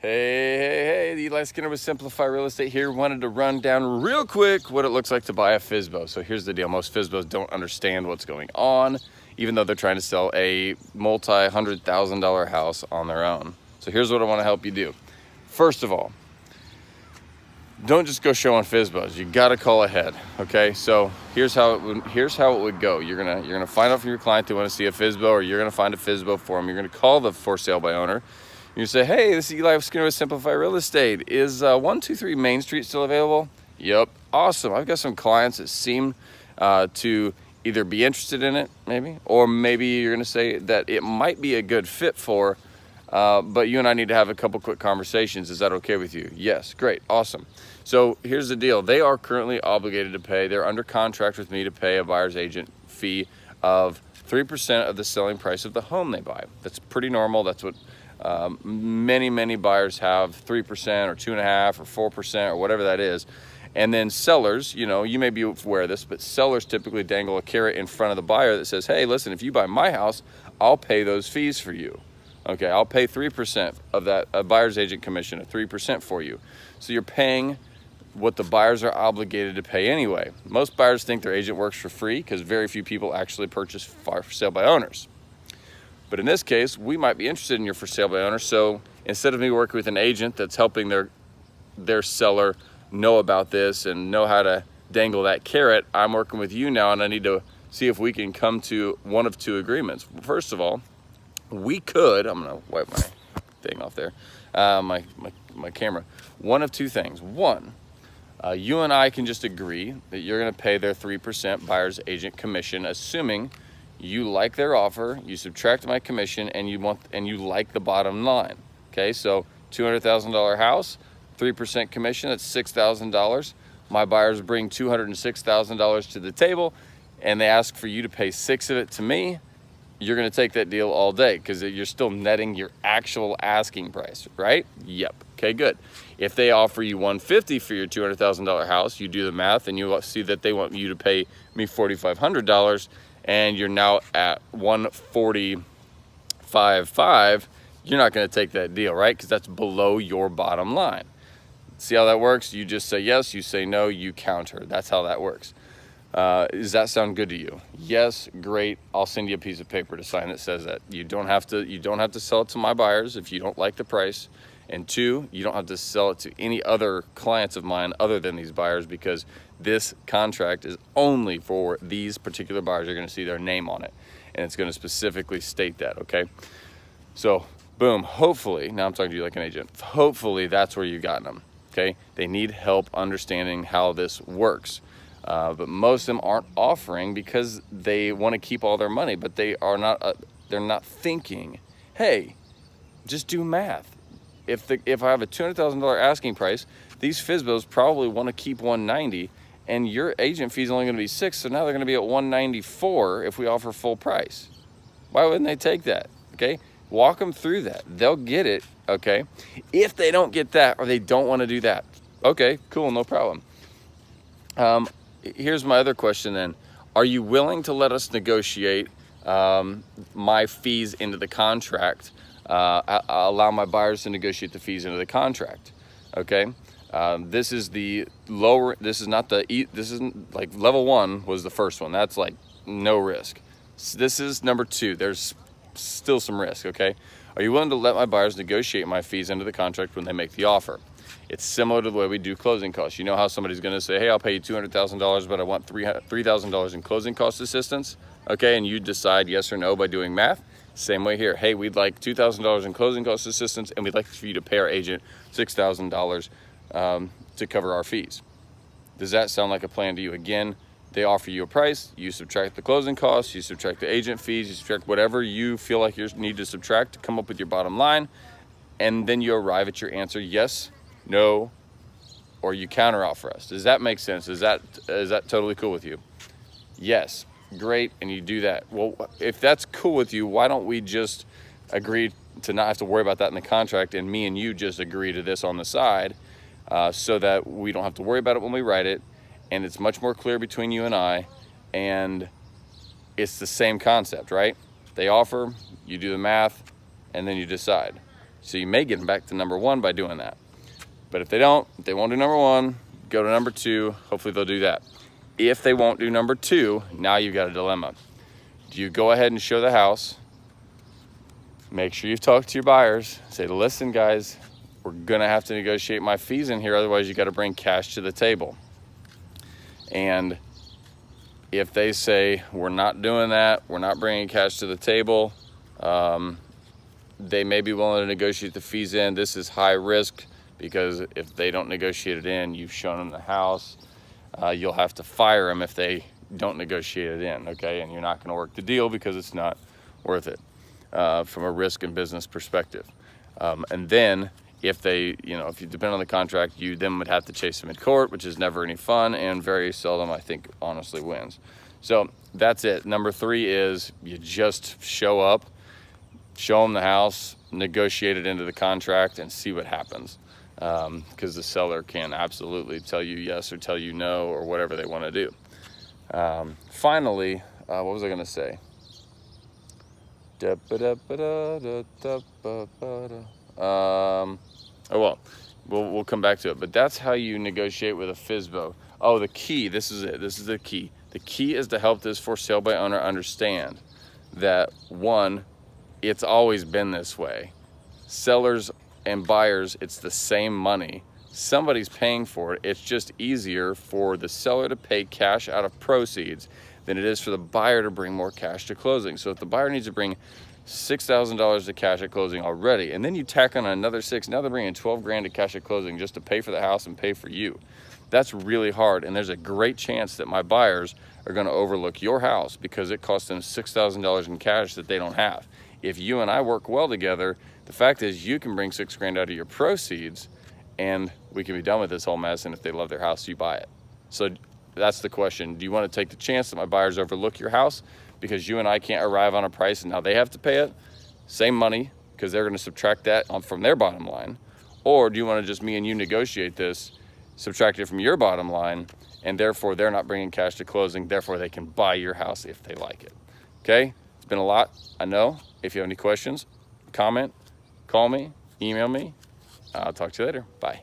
Hey, Eli Skinner with Simplify Real Estate here. Wanted to run down real quick what it looks like to buy a FSBO. So here's the deal. Most FSBOs don't understand what's going on, even though they're trying to sell a multi-$100,000 house on their own. So here's what I want to help you do. First of all, don't just go showing FSBOs. You got to call ahead. Okay. So here's how it would go. You're gonna find out from your client they want to see a FSBO, or you're gonna find a FSBO for them. You're gonna call the for sale by owner. You say, hey, this is Eli Skinner with Simplify Real Estate. Is 123 Main Street still available? Yep. Awesome. I've got some clients that seem to either be interested in it, maybe, or maybe you're going to say that it might be a good fit for, but you and I need to have a couple quick conversations. Is that okay with you? Yes. Great. Awesome. So here's the deal. They are currently obligated to pay. They're under contract with me to pay a buyer's agent fee of 3% of the selling price of the home they buy. That's pretty normal. That's what many buyers have, 3% or 2.5% or 4% or whatever that is. And then sellers, you may be aware of this, but sellers typically dangle a carrot in front of the buyer that says, hey, listen, if you buy my house, I'll pay those fees for you. Okay, I'll pay 3% of that, a buyer's agent commission, 3% for you. So you're paying what the buyers are obligated to pay anyway. Most buyers think their agent works for free because very few people actually purchase for sale by owners. But in this case, we might be interested in your for sale by owner. So instead of me working with an agent that's helping their seller know about this and know how to dangle that carrot, I'm working with you now, and I need to see if we can come to one of two agreements. First of all, we could, I'm gonna wipe my thing off there, my camera. One of two things. One, you and I can just agree that you're gonna pay their 3% buyer's agent commission, assuming you like their offer, you subtract my commission, and you like the bottom line. Okay, so $200,000 house, 3% commission, that's $6,000. My buyers bring $206,000 to the table, and they ask for you to pay $6,000 of it to me. You're gonna take that deal all day because you're still netting your actual asking price, right? Yep. Okay, good. If they offer you $150,000 for your $200,000 house, you do the math and you see that they want you to pay me $4,500, and you're now at $145,500, you're not going to take that deal, right? Because that's below your bottom line. See how that works? You just say yes, you say no, you counter. That's how that works. Does that sound good to you? Yes, great. I'll send you a piece of paper to sign that says that. You don't have to sell it to my buyers if you don't like the price. And two, you don't have to sell it to any other clients of mine other than these buyers, because this contract is only for these particular buyers. You're going to see their name on it, and it's going to specifically state that, okay? So, boom, hopefully, now I'm talking to you like an agent, hopefully that's where you've gotten them, okay? They need help understanding how this works. But most of them aren't offering because they want to keep all their money, but they're not thinking, hey, just do math. If I have a $200,000 asking price, these FSBOs probably want to keep $190,000, and your agent fee is only going to be $6,000, so now they're going to be at $194,000 if we offer full price. Why wouldn't they take that? Okay, walk them through that. They'll get it. Okay, if they don't get that or they don't want to do that, okay, cool, no problem. Here's my other question then. Are you willing to let us negotiate my fees into the contract? Allow my buyers to negotiate the fees into the contract. Okay, this is the lower. This is not the. This isn't like level 1 was the first one. That's like no risk. This is number 2. There's still some risk. Okay, are you willing to let my buyers negotiate my fees into the contract when they make the offer? It's similar to the way we do closing costs. You know how somebody's going to say, hey, I'll pay you $200,000, but I want $3,000 in closing cost assistance. Okay, and you decide yes or no by doing math. Same way here. Hey, we'd like $2,000 in closing cost assistance, and we'd like for you to pay our agent $6,000 to cover our fees. Does that sound like a plan to you? Again, they offer you a price. You subtract the closing costs. You subtract the agent fees. You subtract whatever you feel like you need to subtract to come up with your bottom line, and then you arrive at your answer: yes, no, or you counter offer us. Does that make sense? Is that totally cool with you? Yes. Great, and you do that. Well, if that's cool with you, why don't we just agree to not have to worry about that in the contract, and me and you just agree to this on the side, so that we don't have to worry about it when we write it, and it's much more clear between you and I, and it's the same concept, right? They offer, you do the math, and then you decide. So you may get them back to number one by doing that. But if they won't do number one, go to number two. Hopefully they'll do that. If they won't do number two, now you've got a dilemma. Do you go ahead and show the house? Make sure you've talked to your buyers. Say, listen guys, we're gonna have to negotiate my fees in here, otherwise you gotta bring cash to the table. And if they say, we're not doing that, we're not bringing cash to the table, they may be willing to negotiate the fees in. This is high risk, because if they don't negotiate it in, you've shown them the house, you'll have to fire them if they don't negotiate it in, okay? And you're not gonna work the deal because it's not worth it from a risk and business perspective. And then if they, if you depend on the contract, you then would have to chase them in court, which is never any fun and very seldom, I think, honestly wins. So that's it. Number three is you just show up, show them the house, negotiate it into the contract, and see what happens. Because the seller can absolutely tell you yes or tell you no or whatever they want to do. Finally, what was I going to say? We'll come back to it, but that's how you negotiate with a FSBO. Oh, the key, this is it, this is the key. The key is to help this for sale by owner understand that, one, it's always been this way. Sellers and buyers, it's the same money. Somebody's paying for it. It's just easier for the seller to pay cash out of proceeds than it is for the buyer to bring more cash to closing. So if the buyer needs to bring $6,000 to cash at closing already, and then you tack on another $6,000, now they're bringing $12,000 to cash at closing just to pay for the house and pay for you. That's really hard, and there's a great chance that my buyers are gonna overlook your house because it costs them $6,000 in cash that they don't have. If you and I work well together, the fact is you can bring $6,000 out of your proceeds and we can be done with this whole mess, and if they love their house, you buy it. So that's the question. Do you want to take the chance that my buyers overlook your house because you and I can't arrive on a price and now they have to pay it? Same money, because they're going to subtract that from their bottom line. Or do you want to just me and you negotiate this, subtract it from your bottom line, and therefore they're not bringing cash to closing, therefore they can buy your house if they like it. Okay? It's been a lot, I know. If you have any questions, comment, call me, email me. I'll talk to you later. Bye.